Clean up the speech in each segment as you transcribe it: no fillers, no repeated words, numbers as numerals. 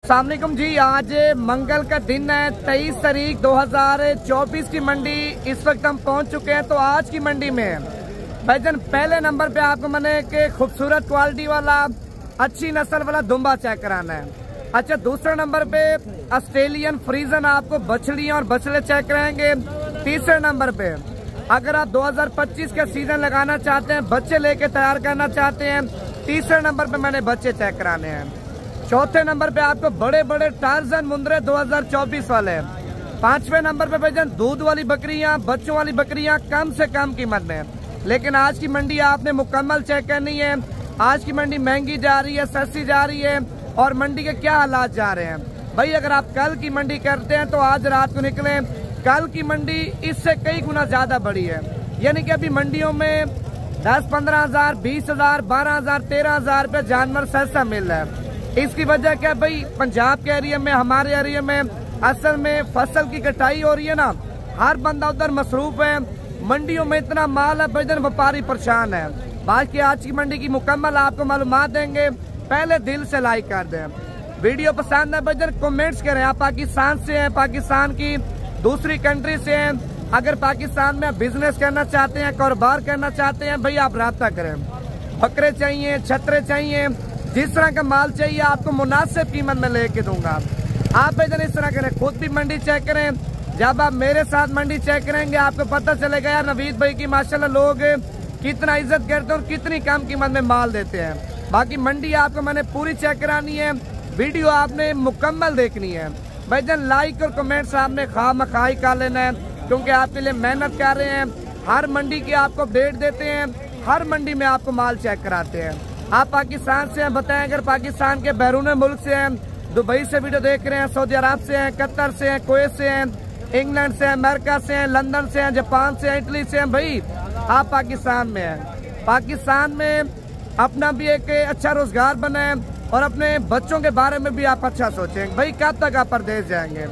अस्सलामुअलैकुम जी, आज मंगल का दिन है 23 तारीख 2024 की मंडी। इस वक्त हम पहुंच चुके हैं। तो आज की मंडी में भाईजान पहले नंबर पे आपको मैंने एक खूबसूरत क्वालिटी वाला अच्छी नस्ल वाला दुम्बा चेक कराना है। अच्छा, दूसरे नंबर पे ऑस्ट्रेलियन फ्रीजन आपको बछड़ियां और बछड़े चेक कराएंगे। तीसरे नंबर पे अगर आप 2025 का सीजन लगाना चाहते हैं, बच्चे लेके तैयार करना चाहते हैं, तीसरे नंबर पे मैंने बच्चे चेक कराने हैं। चौथे नंबर पे आपको बड़े बड़े टार्जन मुंदरे 2024 वाले हैं। पांचवें नंबर पे भाईजान दूध वाली बकरियां, बच्चों वाली बकरियां कम से कम कीमत में। लेकिन आज की मंडी आपने मुकम्मल चेक करनी है। आज की मंडी महंगी जा रही है, सस्ती जा रही है, और मंडी के क्या हालात जा रहे हैं। भाई अगर आप कल की मंडी करते हैं तो आज रात को निकले, कल की मंडी इससे कई गुना ज्यादा बड़ी है। यानी कि अभी मंडियों में 10-15 हजार, 20 हजार, 12 हजार, 13 हजार रुपये जानवर सस्ता मिल रहा है। इसकी वजह क्या भाई, पंजाब के एरिया में, हमारे एरिया में असल में फसल की कटाई हो रही है ना, हर बंदा उधर मसरूफ है। मंडियों में इतना माल है, भाईजान व्यापारी परेशान है। बाकी आज की मंडी की मुकम्मल आपको मालूमात देंगे। पहले दिल से लाइक कर दें। वीडियो पसंद है भाईजान कमेंट्स करें। आप पाकिस्तान से हैं, पाकिस्तान की दूसरी कंट्री से हैं, अगर पाकिस्तान में बिजनेस करना चाहते हैं, कारोबार करना चाहते हैं, भाई आप राब्ता करें। बकरे चाहिए, छतरे चाहिए, जिस तरह का माल चाहिए आपको मुनासिब कीमत में लेके दूंगा। आप भाईजान इस तरह करें, खुद भी मंडी चेक करें। जब आप मेरे साथ मंडी चेक करेंगे आपको पता चलेगा यार नवीद भाई की माशाल्लाह लोग कितना इज्जत करते हैं और कितनी कम कीमत में माल देते हैं। बाकी मंडी आपको मैंने पूरी चेक करानी है, वीडियो आपने मुकम्मल देखनी है। भाईजान लाइक और कमेंट्स आपने खामखाई कर लेना है, क्योंकि आपके लिए मेहनत कर रहे हैं। हर मंडी की आपको अपडेट देते हैं, हर मंडी में आपको माल चेक कराते हैं। आप पाकिस्तान से हैं, बताएं अगर पाकिस्तान के बैरून मुल्क से हैं, दुबई से वीडियो देख रहे हैं, सऊदी अरब से हैं, कतर से हैं, कुवैत से हैं, इंग्लैंड से हैं, अमेरिका से हैं, लंदन से हैं, जापान से हैं, इटली से हैं, भाई आप पाकिस्तान में हैं। पाकिस्तान में अपना भी एक अच्छा रोजगार बनाए और अपने बच्चों के बारे में भी आप अच्छा सोचें। भाई कब तक आप परदेश जाएंगे,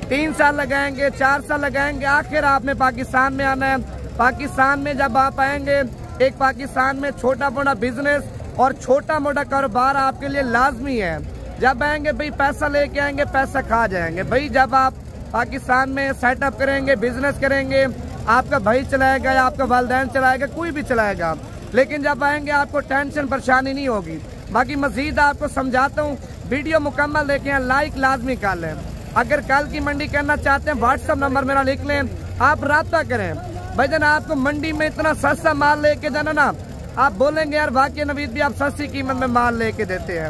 3 साल लगाएंगे, 4 साल लगाएंगे, आखिर आपने पाकिस्तान में आना है। पाकिस्तान में जब आप आएंगे, एक पाकिस्तान में छोटा मोटा बिजनेस और छोटा मोटा कारोबार आपके लिए लाजमी है। जब आएंगे भाई पैसा लेके आएंगे, पैसा खा जाएंगे। भाई जब आप पाकिस्तान में सेटअप करेंगे, बिजनेस करेंगे, आपका भाई चलाएगा या आपका वालिदैन चलाएगा, कोई भी चलाएगा, लेकिन जब आएंगे आपको टेंशन परेशानी नहीं होगी। बाकी मजीद आपको समझाता हूँ, वीडियो मुकम्मल देखें, लाइक लाजमी कर लें। अगर कल की मंडी करना चाहते हैं व्हाट्सएप नंबर मेरा लिख लें, आप राब्ता करें। भाईजान आपको मंडी में इतना सस्ता माल लेके जाना ना, आप बोलेंगे यार वाकई नवीद भी आप सस्ती कीमत में माल लेके देते हैं।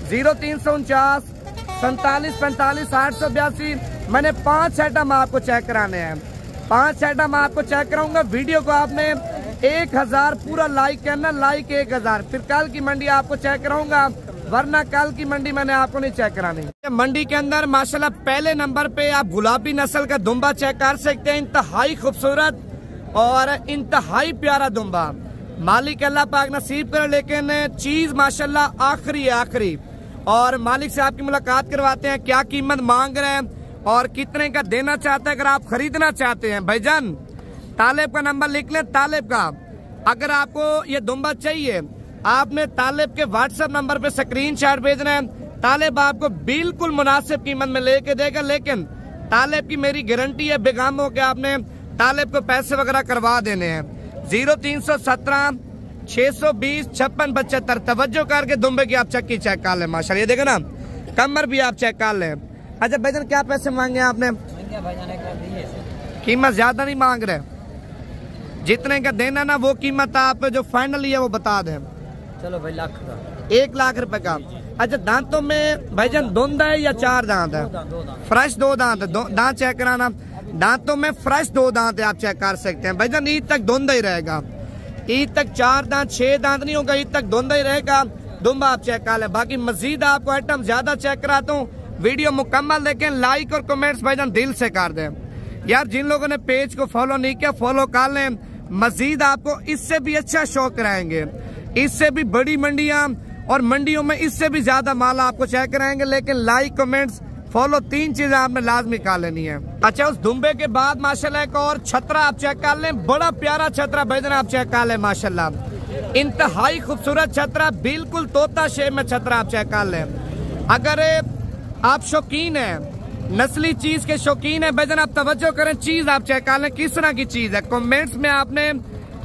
0349 47 45 882। मैंने 5 आइटम आपको चेक कराने हैं, 5 आइटम आपको चेक कराऊंगा। वीडियो को आपने 1000 पूरा लाइक करना, लाइक 1000, फिर कल की मंडी आपको चेक कराऊंगा, वरना कल की मंडी मैंने आपको नहीं चेक करानी। मंडी के अंदर माशाल्लाह पहले नंबर पे आप गुलाबी नस्ल का दुम्बा चेक कर सकते हैं। इंतहाई खूबसूरत और इंतहाई प्यारा दुम्बा, मालिक अल्लाह पाक नसीब करे, लेकिन चीज माशाल्लाह आखिरी है, आखिरी। और मालिक से आपकी मुलाकात करवाते हैं, क्या कीमत मांग रहे हैं और कितने का देना चाहते हैं। अगर आप खरीदना चाहते हैं भाईजान, तालिब का नंबर लिख लें, तालिब का। अगर आपको ये दुम्बा चाहिए, आपने तालिब के व्हाट्सएप नंबर पे स्क्रीनशॉट भेजना है। तालिब आपको बिल्कुल मुनासिब कीमत में लेके देगा, लेकिन तालिब की मेरी गारंटी है, बेगम हो के आपने तालिब को पैसे वगैरह करवा देने हैं। 0317 620 56 75। तवज्जो करके दुम्बे की आप चक्की चेक कर लें। माशाल्लाह ये देखें ना, कमर भी आप चेक कर लें। अच्छा भाईजान क्या पैसे मांगे आपने? कीमत ज्यादा नहीं मांग रहे, जितने का देना ना वो कीमत आप जो फाइनली है वो बता दें। चलो भाई लाख का, 1 लाख रुपए का। अच्छा दांतों में भाईजान धुंध है या 4 दांत है? फ्रेश 2 दांत है, दांत चेक कराना। दांतों में फ्रेश 2 दांत है, आप चेक कर सकते हैं। भाईजान ईद तक धुंधा ही रहेगा, ईद तक 4 दांत 6 दांत नहीं होगा, ईद तक धुंधा ही रहेगा। दुम्बा आप चेक कर लें। बाकी मजीद आपको आइटम ज्यादा चेक कराता हूँ, वीडियो मुकम्मल देखें, लाइक और कमेंट्स भाईजान दिल से कर दें। यार जिन लोगों ने पेज को फॉलो नहीं किया फॉलो कर लें। मजीद आपको इससे भी अच्छा शो कराएंगे, इससे भी बड़ी मंडियां और मंडियों में इससे भी ज्यादा माल आपको चेक कराएंगे, लेकिन लाइक कमेंट्स फॉलो 3 चीजें आपने लाजमी कर लेनी है। अच्छा उस दुम्बे के बाद माशाल्लाह एक और छतरा आप चेक कर लें, बड़ा प्यारा छतरा भाईजान आप चेक कर लें। माशाल्लाह इंतहाई खूबसूरत छतरा, बिल्कुल तोता शेप में छतरा आप चेक कर लें। अगर आप शौकीन हैं, नस्ली चीज के शौकीन है भाईजान, आप तवज्जो करें, चीज आप चेक कर लें किस तरह की चीज है। कमेंट्स में आपने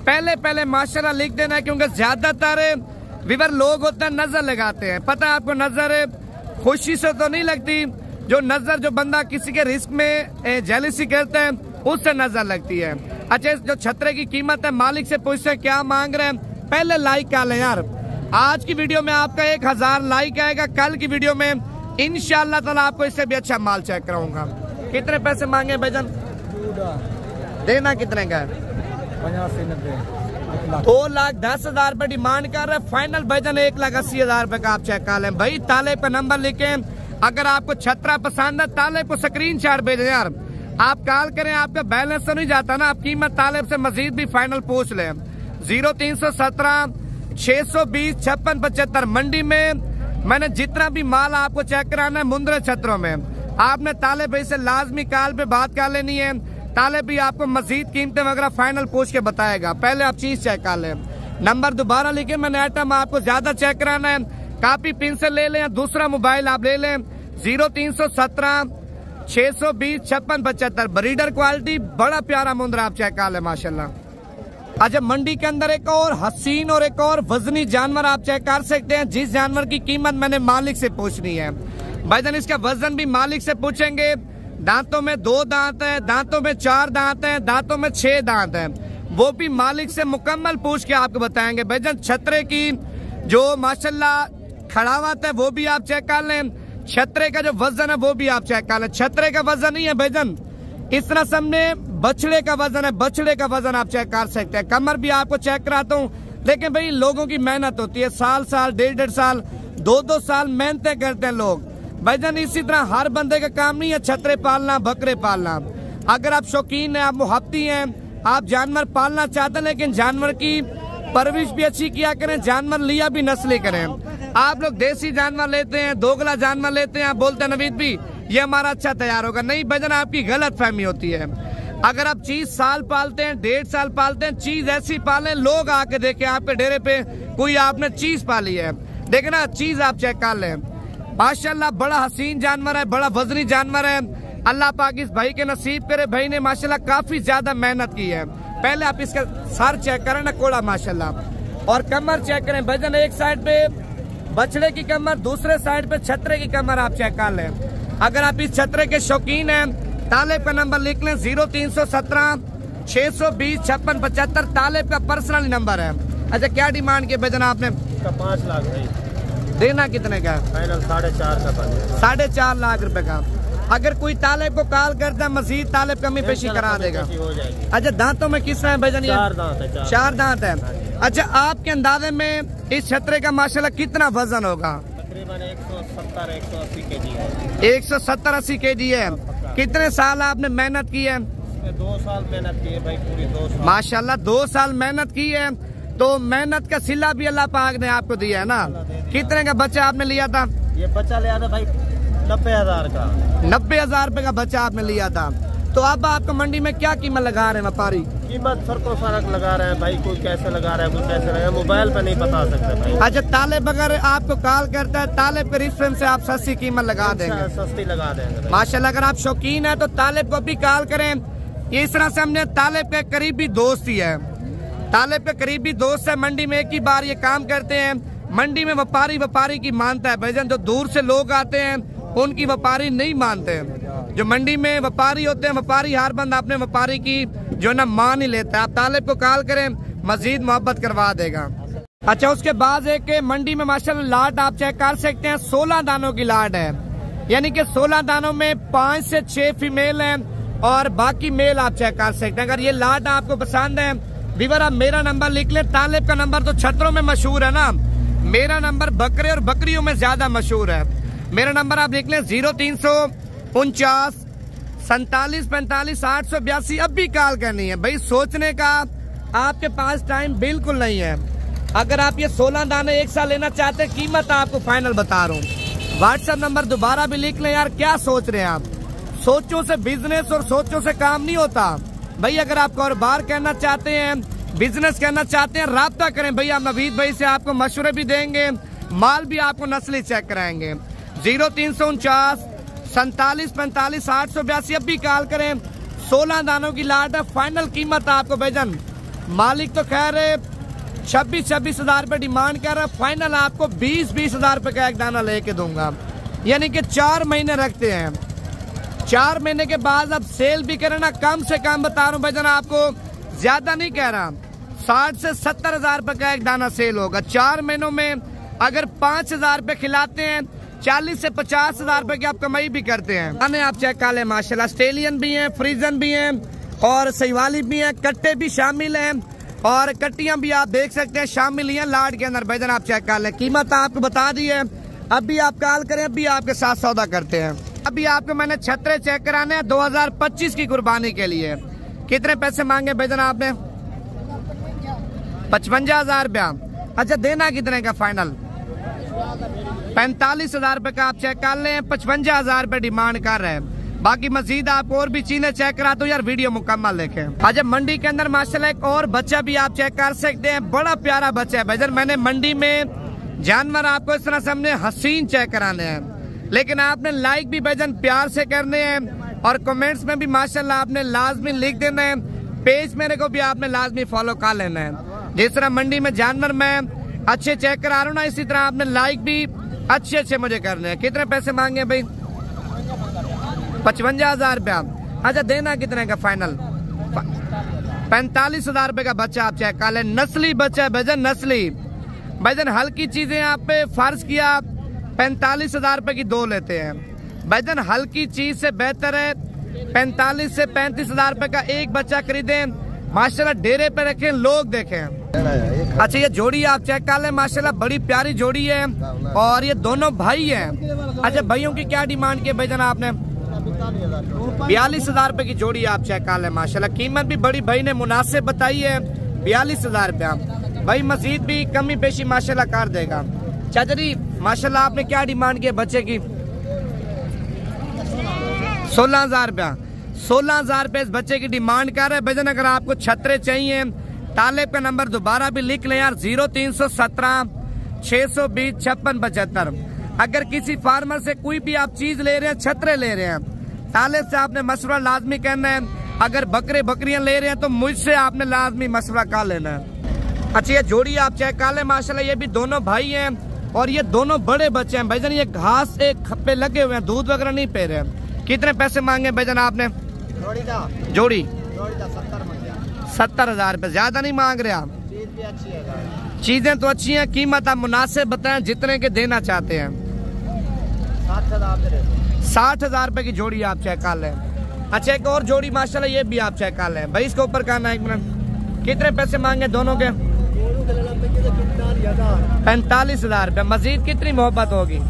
पहले माशाल्लाह लिख देना है, क्योंकि ज्यादातर विवर लोग होते हैं नजर लगाते हैं। पता है आपको, नजर खुशी से तो नहीं लगती, जो नजर जो बंदा किसी के रिस्क में जेलसी करते हैं उससे नजर लगती है। अच्छा, जो छतरे की कीमत है मालिक से पूछते हैं क्या मांग रहे हैं, पहले लाइक कर लें यार। आज की वीडियो में आपका 1000 लाइक आएगा, कल की वीडियो में इंशाअल्लाह ताला आपको इससे भी अच्छा माल चेक कराऊंगा। कितने पैसे मांगे भाईजान, देना कितने का है? 2,10,000 रुपए डिमांड कर रहे हैं, फाइनल भाईजान 1,80,000 रुपए का आप चेक कर लें। भाई तालेब का नंबर लिखे, अगर आपको छतरा पसंद है तालेब को स्क्रीनशॉट भेजें यार। आप कॉल करें, आपका बैलेंस तो नहीं जाता ना, आप कीमत तालेब से मजीद भी फाइनल पूछ लें। 0317 620 56 75 मंडी में मैंने जितना भी माल आपको चेक कराना है मुंद्रा छतरों में, आपने तालेब भाई से लाजमी कॉल पे बात कर लेनी है। तालेब भी आपको मजीद कीमतें वगैरह फाइनल पूछ के बताएगा, पहले आप चीज चेक कर लें। नंबर दोबारा लिखे, मैंने आइटम आपको ज्यादा चेक कराना है, कॉपी पेंसिल ले लें, दूसरा मोबाइल आप ले लें। 0317 620 56 75 ब्रीडर क्वालिटी, बड़ा प्यारा मुंद्रा आप चेक कर लें माशाल्लाह। अच्छा, मंडी के अंदर एक और हसीन और एक और वजनी जानवर आप चेक कर सकते हैं, जिस जानवर की कीमत मैंने मालिक से पूछनी है भाईजान। इसका वजन भी मालिक से पूछेंगे। दांतों में 2 दांत है, दांतों में 4 दांत है, दांतों में 6 दांत है, वो भी मालिक से मुकम्मल पूछ के आपको बताएंगे भाईजान। छतरे की जो माशाल्लाह खड़ावत है वो भी आप चेक कर लें, छतरे का जो वजन है वो भी आप चेक कर लें। छतरे का वजन नहीं है भाईजान, इस तरह सामने बछड़े का वजन है, बछड़े का वजन आप चेक कर सकते हैं। कमर भी आपको चेक कराता हूँ, लेकिन भाई लोगों की मेहनत होती है, साल 1.5 साल 2 साल मेहनतें करते हैं लोग भाईजान। इसी तरह हर बंदे का काम नहीं है छतरे पालना, बकरे पालना। अगर आप शौकीन हैं, आप मुहब्बती हैं, आप जानवर पालना चाहते हैं, लेकिन जानवर की परवरिश भी अच्छी किया करें, जानवर लिया भी नस्ली करें। आप लोग देसी जानवर लेते हैं, दोगला जानवर लेते हैं, आप बोलते हैं नवीद भी ये हमारा अच्छा तैयार होगा, नहीं भाईजान, आपकी गलत फहमी होती है। अगर आप चीज साल पालते हैं, 1.5 साल पालते हैं, चीज ऐसी पालें लोग आके देखें आपके डेरे पे कोई आपने चीज पाली है, देखना चीज आप चेक कर लें। माशाल्लाह बड़ा हसीन जानवर है, बड़ा वजनी जानवर है, अल्लाह पाक इस भाई के नसीब करे। भाई ने माशाल्लाह काफी ज्यादा मेहनत की है। पहले आप इसका सर चेक करें ना, कोड़ा माशाल्लाह, और कमर चेक करें भाईजान। एक साइड पे बछड़े की कमर, दूसरे साइड पे छतरे की कमर आप चेक कर लें। अगर आप इस छतरे के शौकीन हैं, तालेब का नंबर लिख लें 0317 620 56 75, तालेब का पर्सनल नंबर है। अच्छा, क्या डिमांड की भाईजान आपने? 5 लाख भाई, देना कितने का? फाइनल 4.5 का। 4.5 लाख रुपए का। अगर कोई तालेब को कॉल करता है मजीद तालेब कमी पेशी करा देगा। हो जाएगी। अच्छा, दांतों में किस तरह है भाईजान? 4 दांत है। 4 दांत है। अच्छा, आपके अंदाजे में इस छतरे का माशाल्लाह कितना वजन होगा? तकरीबन 170-180 केजी है। 170-80 केजी है। कितने साल आपने मेहनत की है? 2 साल मेहनत की है भाई, पूरी 2 साल माशाल्लाह 2 साल मेहनत की है, तो मेहनत का सिला भी अल्लाह पाक ने आपको दिया है ना। कितने का बच्चा आपने लिया था? ये बच्चा लिया था भाई 90,000 का। 90,000 रुपए का बच्चा आपने लिया था। तो अब आपको मंडी में क्या कीमत लगा रहे हैं व्यापारी? कीमत फर्क लगा रहे हैं भाई, कोई कैसे लगा रहा है, कोई कैसे लगा, मोबाइल पे नहीं बता सकते भाई। अच्छा, तालेब अगर आपको कॉल करता है, तालेब के रेफरेंस से आप सस्ती कीमत लगा देंगे? सस्ती लगा देंगे माशाल्लाह। अगर आप शौकीन है तो तालेब को भी कॉल करें। इस तरह से हमने तालेब के करीबी दोस्त ही है, तालेब के करीबी दोस्त है, मंडी में एक ही बार ये काम करते हैं। मंडी में व्यापारी की मानता है भाईजान, जो दूर से लोग आते हैं उनकी व्यापारी नहीं मानते हैं। जो मंडी में व्यापारी होते हैं, व्यापारी हर बंदा अपने व्यापारी की जो ना मान ही लेता है। आप तालेब को कॉल करें, मजीद मोहब्बत करवा देगा। अच्छा, उसके बाद एक मंडी में माशाल्लाह लाट आप चेक कर सकते हैं, 16 दानों की लाट है, यानी कि 16 दानों में 5 से 6 फीमेल हैं और बाकी मेल आप चेक कर सकते हैं। अगर ये लाट आपको पसंद है विवर, आप मेरा नंबर लिख ले। तालेब का नंबर तो छतरों में मशहूर है ना, मेरा नंबर बकरे और बकरियों में ज्यादा मशहूर है। मेरा नंबर आप लिख लें 0349 47 45 882। अब भी कॉल करनी है भाई, सोचने का आपके पास टाइम बिल्कुल नहीं है। अगर आप ये 16 दाने एक साल लेना चाहते हैं, कीमत आपको फाइनल बता रहा हूँ। व्हाट्सएप नंबर दोबारा भी लिख लें यार, क्या सोच रहे हैं आप? सोचों से बिजनेस और सोचों से काम नहीं होता भाई। अगर आप कारोबार करना चाहते हैं, बिजनेस करना चाहते हैं, राब्ता करें भैया, नवीद भाई से आपको मशवरे भी देंगे, माल भी आपको नस्ली चेक कराएंगे। 0349 47 45 882। अब भी कॉल करें। 16 दानों की लाट है। फाइनल कीमत आपको भाईजान, मालिक तो खैर 26 हजार रुपये डिमांड कर रहा है, फाइनल आपको 20 हजार रुपये का एक दाना लेके दूंगा। यानी कि 4 महीने रखते हैं। 4 महीने के बाद अब सेल भी करें ना, कम से कम बता रहा हूँ भाईजान आपको, ज्यादा नहीं कह रहा, 60 से 70 हजार रुपये का एक दाना सेल होगा। 4 महीनों में अगर 5 हजार रुपये खिलाते हैं, 40 से 50 हजार रुपये की आप कमाई भी करते हैं। दाने आप चेक कर लें माशाल्लाह, ऑस्ट्रेलियन भी हैं, फ्रीजन भी हैं और सहीवाली भी हैं, कट्टे भी शामिल हैं और कट्टियां भी आप देख सकते हैं शामिल हैं लाड के अंदर। भाईजान आप चेक कर लें, कीमत आपको बता दी है। अभी आप कॉल करें, अभी आपके साथ सौदा करते हैं। अभी आपको मैंने छतरे चेक कराने हैं 2025 की कुर्बानी के लिए। कितने पैसे मांगे भाईजान आपने? 55 हजार रुपया। अच्छा, देना कितने का फाइनल? 45 हजार रुपये का आप चेक कर लें। 55 हजार रुपये डिमांड कर रहे हैं। बाकी मजीद आप और भी चीजें चेक करा तो यार वीडियो मुकम्मल देखें। अच्छा, मंडी के अंदर माशाल्लाह एक और बच्चा भी आप चेक कर सकते हैं, बड़ा प्यारा बच्चा है भाईजान। मैंने मंडी में जानवर आपको इस तरह से हमने हसीन चेक कराने हैं, लेकिन आपने लाइक भी भाईजान प्यार से करने हैं और कमेंट्स में भी माशाल्लाह आपने लाजमी लिख देना है। पेज मेरे को भी आपने लाजमी फॉलो कर लेना है। जिस तरह मंडी में जानवर मैं अच्छे चेक करा रहा हूँ ना, इसी तरह आपने लाइक भी अच्छे मुझे करने हैं। कितने पैसे मांगे भाई? 55 हजार रुपया। अच्छा, देना कितने का फाइनल? 45 हजार रुपये का बच्चा आप चेक कर लें। नस्ली बच्चा है भाईजान, नस्ली। भाईजान हल्की चीजें आप पे फर्ज किया 45 हजार रुपये की 2 लेते हैं। भाईजान हल्की चीज से बेहतर है 45 से 35 हजार रुपये का एक बच्चा खरीदें, माशाल्लाह डेरे पे रखें, लोग देखें। अच्छा, ये जोड़ी आप चेक कर लें, माशाल्लाह बड़ी प्यारी जोड़ी है और ये दोनों भाई हैं। अच्छा, भाइयों की क्या डिमांड की भाईजान आपने? 42 हजार रुपये की जोड़ी आप चेक कर लें। माशाल्लाह कीमत भी बड़ी भाई ने मुनासिब बताई है, 42 हजार रुपया। भाई मजीद भी कमी पेशी माशाल्लाह कर देगा। चाचरी माशाल्लाह आपने क्या डिमांड की बच्चे की? 16 हजार रुपया। 16 हजार रुपये इस बच्चे की डिमांड कर रहे हैं भाईजान। अगर आपको छतरे चाहिए, तालेब का नंबर दोबारा भी लिख लें यार, 0317 620 56 75। अगर किसी फार्मर से कोई भी आप चीज ले रहे हैं, छतरे ले रहे हैं, तालेब से आपने मशवरा लाजमी करना है। अगर बकरियां ले रहे हैं तो मुझसे आपने लाजमी मशवरा कर लेना है। अच्छा, ये जोड़ी आप चेक कर लें, माशाल्लाह ये भी दोनों भाई हैं और ये दोनों बड़े बच्चे हैं भाईजान। ये घास एक खप्पे लगे हुए हैं, दूध वगैरह नहीं पी रहे हैं। कितने पैसे मांगे भाईजान आपने? जोड़ी 70 हजार रुपये। ज्यादा नहीं मांग रहे आप? चीजें तो अच्छी हैं, कीमत आप मुनासिब बताएं जितने के देना चाहते हैं। 60 हजार रुपये की जोड़ी आप चेक कर लें। अच्छा, एक और जोड़ी माशाल्लाह ये भी आप चेक कर लें। भाई इसके ऊपर करना है 1 मिनट। कितने पैसे मांगे दोनों के? 45 हजार रुपये। मजीद कितनी मोहब्बत होगी?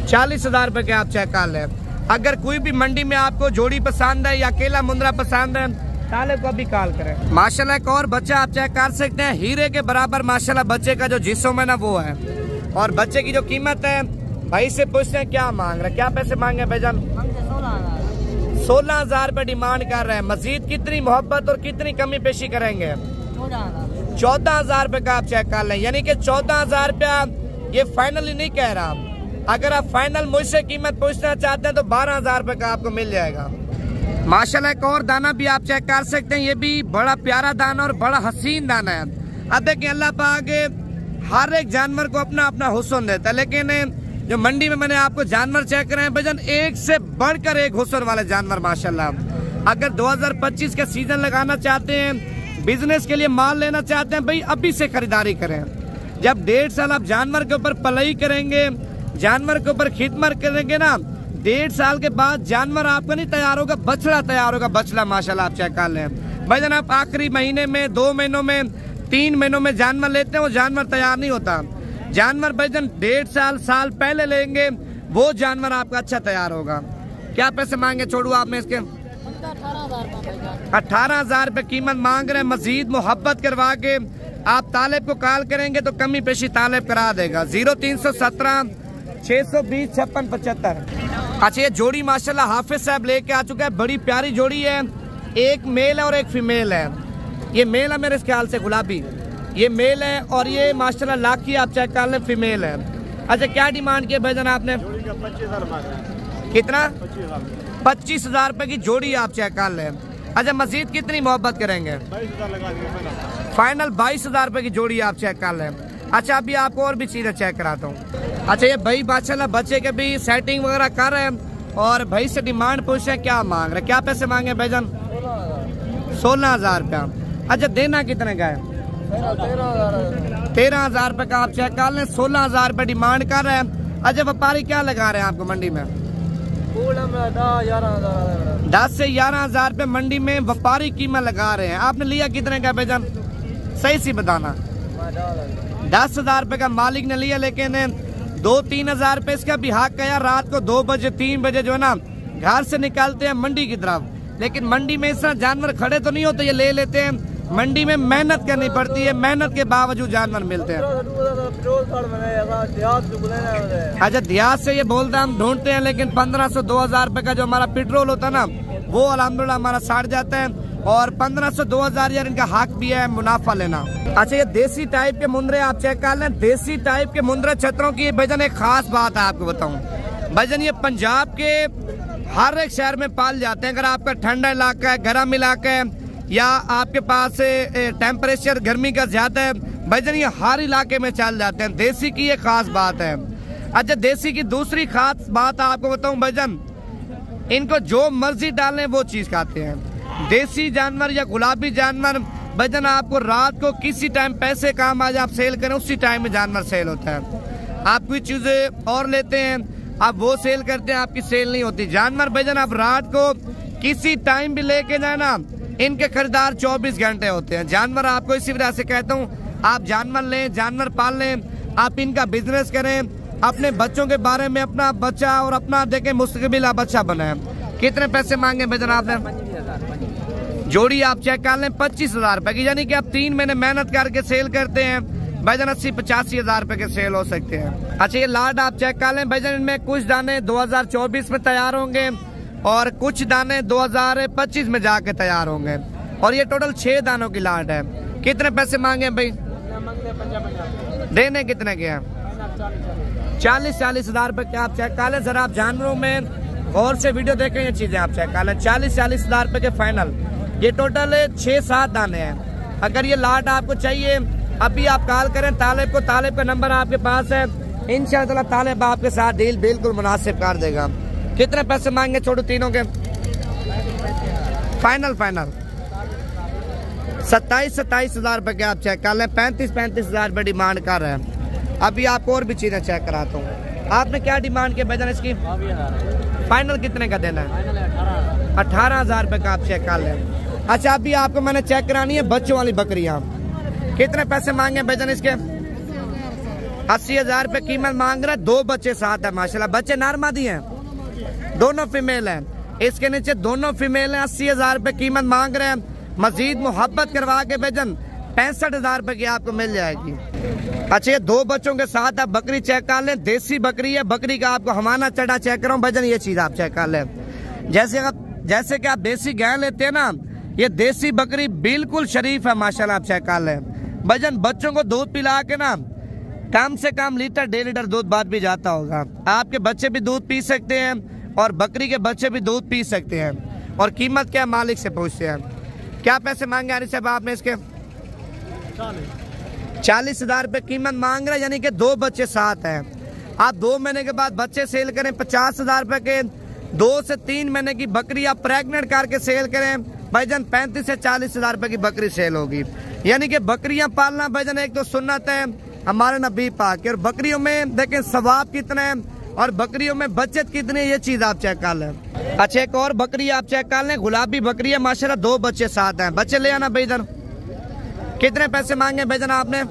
40 हजार रुपये के आप चेक कर लें। अगर कोई भी मंडी में आपको जोड़ी पसंद है या अकेला मुंद्रा पसंद है, ताले को भी कॉल करें। माशाल्लाह एक और बच्चा आप चेक कर सकते हैं, हीरे के बराबर माशाल्लाह बच्चे का जो जिस्म है ना वो है। और बच्चे की जो कीमत है, भाई से पूछते हैं क्या मांग रहे, क्या पैसे मांगे भाईजान? 16 हजार रुपये डिमांड कर रहे हैं। मजीद कितनी मोहब्बत और कितनी कमी पेशी करेंगे? 14 हजार रुपये का आप चेक कर लें। यानी कि 14 हजार रुपया ये फाइनली नहीं कह रहा। अगर आप फाइनल मुझसे कीमत पूछना चाहते हैं तो 12 हजार रुपये का आपको मिल जाएगा। माशाल्लाह एक और दाना भी आप चेक कर सकते हैं, ये भी बड़ा प्यारा दाना और बड़ा हसीन दाना है। अब देखिए अल्लाह पाक हर एक जानवर को अपना अपना हुस्न देता है, लेकिन जो मंडी में मैंने आपको जानवर चेक कराए भाईजान, एक से बढ़कर एक हुस्न वाले जानवर माशाल्लाह। अगर 2025 का सीजन लगाना चाहते हैं, बिजनेस के लिए माल लेना चाहते हैं, भाई अभी से खरीदारी करें। जब 1.5 साल आप जानवर के ऊपर पलाई करेंगे, जानवर के ऊपर खिदमत करेंगे ना, 1.5 साल के बाद जानवर आपका नहीं तैयार होगा, बछड़ा तैयार होगा। बछड़ा माशाल्लाह आप चेक कर लें भाईजान। आप आखिरी महीने में, 2 महीनों में, 3 महीनों में जानवर लेते हैं, वो जानवर तैयार नहीं होता। जानवर भाईजान 1.5 साल पहले लेंगे, वो जानवर आपका अच्छा तैयार होगा। क्या पैसे मांगे छोड़ू आपने इसके? 18 हजार रुपये कीमत मांग रहे हैं। मजीद मोहब्बत करवा के आप तालेब को कॉल करेंगे तो कमी पेशी तालेब करा देगा। 0317 620 56 75। अच्छा, ये जोड़ी माशाल्लाह हाफिज साहब लेके आ चुका है, बड़ी प्यारी जोड़ी है। एक मेल है और एक फीमेल है। ये मेल है मेरे ख्याल से गुलाबी, ये मेल है और ये माशाल्लाह लाखी आप चेक कर लें फीमेल है। अच्छा क्या डिमांड किया भाईजान आपने? 25,000 मांग रहे हैं। कितना? 25,000 रुपए की जोड़ी आप चेक कर लें। अच्छा मजीद कितनी मोहब्बत करेंगे? 22,000 लगा दिए फाइनल 22,000 रुपए की जोड़ी आप चेक कर लें। अच्छा अभी आपको और भी चीजें चेक कराता हूँ। अच्छा ये भाई माशाल्लाह बच्चे के भी सेटिंग वगैरह कर रहे हैं और भाई से डिमांड पूछ रहे हैं क्या मांग रहे, क्या पैसे मांगे भाईजान? 16,000 रुपया। अच्छा देना कितने का है? 13,000 रुपए का आप चेक कर लें। 16,000 रुपए डिमांड कर रहे हैं। अच्छा व्यापारी क्या लगा रहे हैं आपको मंडी में? 10 से 11,000 रुपए मंडी में व्यापारी कीमत लगा रहे हैं। आपने लिया कितने का भाईजान? सही सी बताना। 10,000 रुपए का मालिक ने लिया, लेकिन 2-3 हजार रुपए इसका भी हक है। रात को 2 बजे 3 बजे जो है ना घर से निकलते हैं मंडी की तरफ, लेकिन मंडी में इस तरह जानवर खड़े तो नहीं होते, ये ले लेते हैं। मंडी में मेहनत करनी पड़ती है, मेहनत के बावजूद जानवर मिलते हैं। अच्छा देहात से ये बोलते हैं हम ढूंढते हैं, लेकिन 1500-2000 रुपए का जो हमारा पेट्रोल होता है ना वो अल्हम्दुलिल्लाह हमारा साड़ जाता है, और 1500-2000 यार इनका हक भी है मुनाफा लेना। अच्छा ये देसी टाइप के मुंदरे आप चेक कर लें। देसी टाइप के मुंदरे छतरों की भाईजान एक खास बात है आपको बताऊं भाईजान, ये पंजाब के हर एक शहर में पाल जाते हैं। अगर आपका ठंडा इलाका है, गर्म इलाका है, या आपके पास टेम्परेचर गर्मी का ज्यादा है भाईजान, ये हर इलाके में चल जाते हैं। देसी की ये खास बात है। अच्छा देसी की दूसरी खास बात आपको बताऊं भाईजान, इनको जो मर्जी डालें वो चीज खाते हैं। देसी जानवर या गुलाबी जानवर भाईजान आपको रात को किसी टाइम पैसे काम आज आप सेल करें उसी टाइम में जानवर सेल होता है। आप कोई चीजें और लेते हैं आप वो सेल करते हैं, आपकी सेल नहीं होती। जानवर भाईजान आप रात को किसी टाइम भी लेके जाए ना, इनके खरीदार 24 घंटे होते हैं। जानवर आपको इसी वजह से कहता हूँ आप जानवर लें, जानवर पाल लें, आप इनका बिजनेस करें, अपने बच्चों के बारे में अपना बच्चा और अपना देखें मुस्तकबिल आप अच्छा बनाए। कितने पैसे मांगे भाईजान आपने? जोड़ी आप चेक कर लें 25,000 रुपए की, यानी कि आप 3 महीने मेहनत करके सेल करते हैं भाईजान 80-85 हजार रुपए के सेल हो सकते हैं। अच्छा ये लाड आप चेक कर लें भाईजान, इनमें कुछ दाने 2024 में तैयार होंगे और कुछ दाने 2025 में जाके तैयार होंगे, और ये टोटल 6 दानों की लाड है। कितने पैसे मांगे भाई? देने कितने के हैं? 40-40 हजार रुपए के आप चेक कर लें। जरा आप जानवरों में गौर से वीडियो देखें, ये चीजें आप चेक कर लें। 40-40 हजार रुपए के फाइनल, ये टोटल 6-7 दाने हैं। अगर ये लाट आपको चाहिए अभी आप कॉल करें तालिब को, तालिब का नंबर आपके पास है, इंशाअल्लाह तालिब आपके साथ डील बिल्कुल मुनासिब कर देगा। कितने पैसे मांगे छोटू तीनों के? फाइनल 27-27 हजार रुपए के आप चेक कर लें। 35-35 हजार रुपए डिमांड कर रहे हैं। अभी आपको और भी चीजें चेक कराता हूँ। आपने क्या डिमांड किया भाईजान इसकी? फाइनल कितने का देना है? 18,000 रुपए का आप चेक कर लें। अच्छा अभी आपको मैंने चेक करानी है बच्चों वाली बकरियां। कितने पैसे मांगे भाईजान इसके? 80,000 रुपए कीमत मांग रहा है। 2 बच्चे साथ है माशाल्लाह, बच्चे नारमादी हैं, दोनों फीमेल हैं। इसके नीचे दोनों फीमेल हैं। 80,000 रुपए कीमत मांग रहे हैं। मजीद मोहब्बत करवा के भाईजान 65,000 रुपए की आपको मिल जाएगी। अच्छा ये 2 बच्चों के साथ आप बकरी चेक कर लें। देसी बकरी है, बकरी का आपको हमाना चढ़ा चेक कराऊं भाईजान, ये चीज आप चेक कर लें। जैसे कि आप देसी गाय लेते हैं ना, ये देसी बकरी बिल्कुल शरीफ है माशाल्लाह, आप चेक कर लें भाईजान। बच्चों को दूध पिला के ना कम से कम लीटर 1.5 लीटर दूध बाद भी जाता होगा। आपके बच्चे भी दूध पी सकते हैं और बकरी के बच्चे भी दूध पी सकते हैं। और कीमत क्या मालिक से पूछते हैं। क्या पैसे मांगे आरिफ साहब आपने इसके? 40,000 रुपए कीमत मांग रहे, यानी कि 2 बच्चे साथ हैं। आप 2 महीने के बाद बच्चे सेल करें 50,000 रुपए के। 2 से 3 महीने की बकरी आप प्रेग्नेंट करके सेल करें भाईजान 35 से 40,000 रुपए की बकरी सेल होगी। यानी कि बकरियां पालना भाईजान एक तो सुन्नत है हमारे नबी पाक की, और बकरियों में देखें सवाब कितना है और बकरियों में बचत कितनी है, ये चीज आप चेक कर लें। अच्छा एक और बकरी आप चेक कर लें, गुलाबी बकरी है माशाल्लाह, 2 बच्चे साथ हैं। बच्चे ले आना भाईजान। कितने पैसे मांगे भाईजान आपने?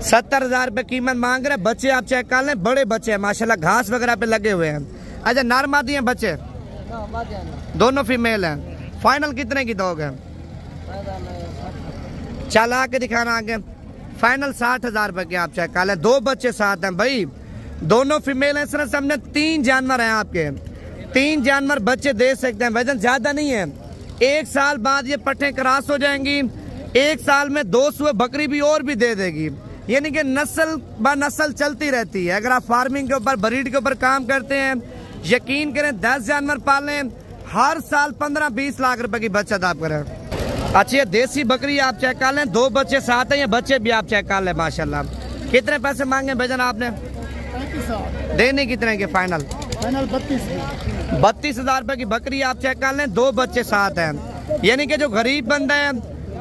70,000 रुपए कीमत मांग रहे। बच्चे आप चेक कर लें, बड़े बच्चे हैं माशाल्लाह, घास वगैरह पे लगे हुए हैं। अच्छा नर मादी हैं बच्चे? दोनों फीमेल हैं। फाइनल कितने की दोगे? चल आके दिखाना आगे। फाइनल 60,000 रुपए के आप चेक कर लें। 2 बच्चे साथ हैं भाई, दोनों फीमेल हैं। सर सामने 3 जानवर हैं आपके, 3 जानवर बच्चे दे सकते हैं भाईजान, ज्यादा नहीं है। 1 साल बाद ये पट्टे क्रॉस हो जाएंगी, 1 साल में 2 सुबह बकरी भी और भी दे देगी। यानी कि नस्ल ब नस्ल चलती रहती है। अगर आप फार्मिंग के ऊपर, ब्रीड के ऊपर काम करते हैं, यकीन करें 10 जानवर पाल लें, हर साल 15-20 लाख रुपए की बचत आप करें। अच्छी देसी बकरी आप चेक कर लें, 2 बच्चे साथ हैं, ये बच्चे भी आप चेक कर लें माशाल्लाह। कितने पैसे मांगे भाईजान आपने? 35,000। देने कितने के फाइनल? 32,000 रुपए की बकरी आप चेक कर लें, 2 बच्चे साथ हैं। यानी कि जो गरीब बंदा है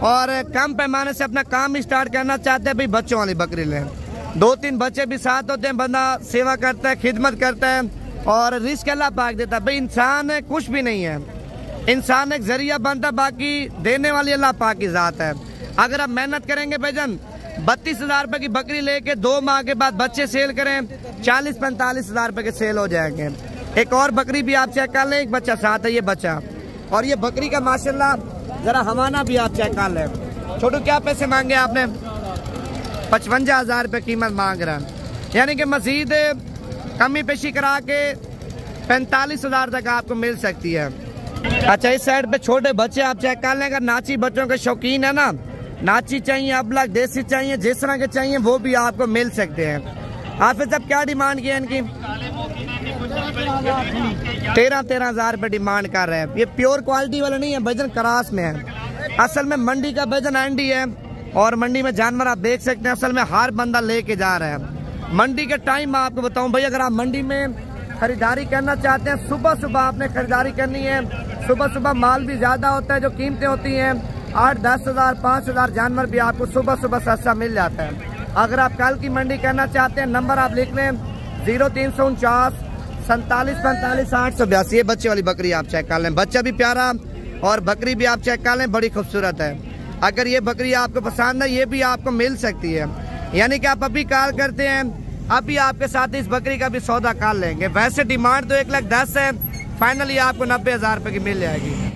और कम पैमाने से अपना काम स्टार्ट करना चाहते हैं, भाई बच्चों वाली बकरी लें। 2-3 बच्चे भी साथ होते हैं, बंदा सेवा करता है, खिदमत करता है और रिस्क अल्लाह पाक देता है। भाई इंसान कुछ भी नहीं है, इंसान एक जरिया बनता, बाकी देने वाली अल्लाह पाक की जात है। अगर आप मेहनत करेंगे भाईजान, 32,000 रुपए की बकरी लेके 2 माह के बाद बच्चे सेल करें, 40-45,000 रुपए के सेल हो जाएंगे। एक और बकरी भी आप चेक कर लें, एक बच्चा साथ है, ये बच्चा। और ये बकरी का माशाल्लाह जरा हवाना भी आप चेक कर लें। छोटू क्या पैसे मांगे आपने? 55,000 रुपए कीमत मांग रहा है। यानी कि मजीद कमी पेशी करा के 45,000 तक आपको मिल सकती है। अच्छा, इस साइड पे छोटे बच्चे आप चेक कर लें। अगर नाची बच्चों के शौकीन है ना, नाची चाहिए, अबलग देसी चाहिए, जिस तरह के चाहिए वो भी आपको मिल सकते हैं। हाफिज साहब क्या डिमांड की है इनकी? 13,000 रुपए डिमांड कर रहे हैं। ये प्योर क्वालिटी वाला नहीं है, वजन क्रास में है। असल में मंडी का वजन एंडी है और मंडी में जानवर आप देख सकते हैं, असल में हर बंदा लेके जा रहा है। मंडी के टाइम मैं आपको बताऊं भाई, अगर आप मंडी में खरीदारी करना चाहते हैं, सुबह सुबह आपने खरीदारी करनी है। सुबह सुबह माल भी ज्यादा होता है, जो कीमतें होती हैं 8-10 हज़ार 5,000 जानवर भी आपको सुबह सुबह सस्ता मिल जाता है। अगर आप कल की मंडी करना चाहते हैं, नंबर आप लिख लें 0349 47 45 882। ये बच्चे वाली बकरी आप चेक कर लें, बच्चा भी प्यारा और बकरी भी आप चेक कर लें, बड़ी खूबसूरत है। अगर ये बकरी आपको पसंद है, ये भी आपको मिल सकती है। यानी कि आप अभी कॉल करते हैं, अभी आपके साथ इस बकरी का भी सौदा कर लेंगे। वैसे डिमांड तो 1,10,000 है, फाइनली आपको 90,000 रुपए की मिल जाएगी।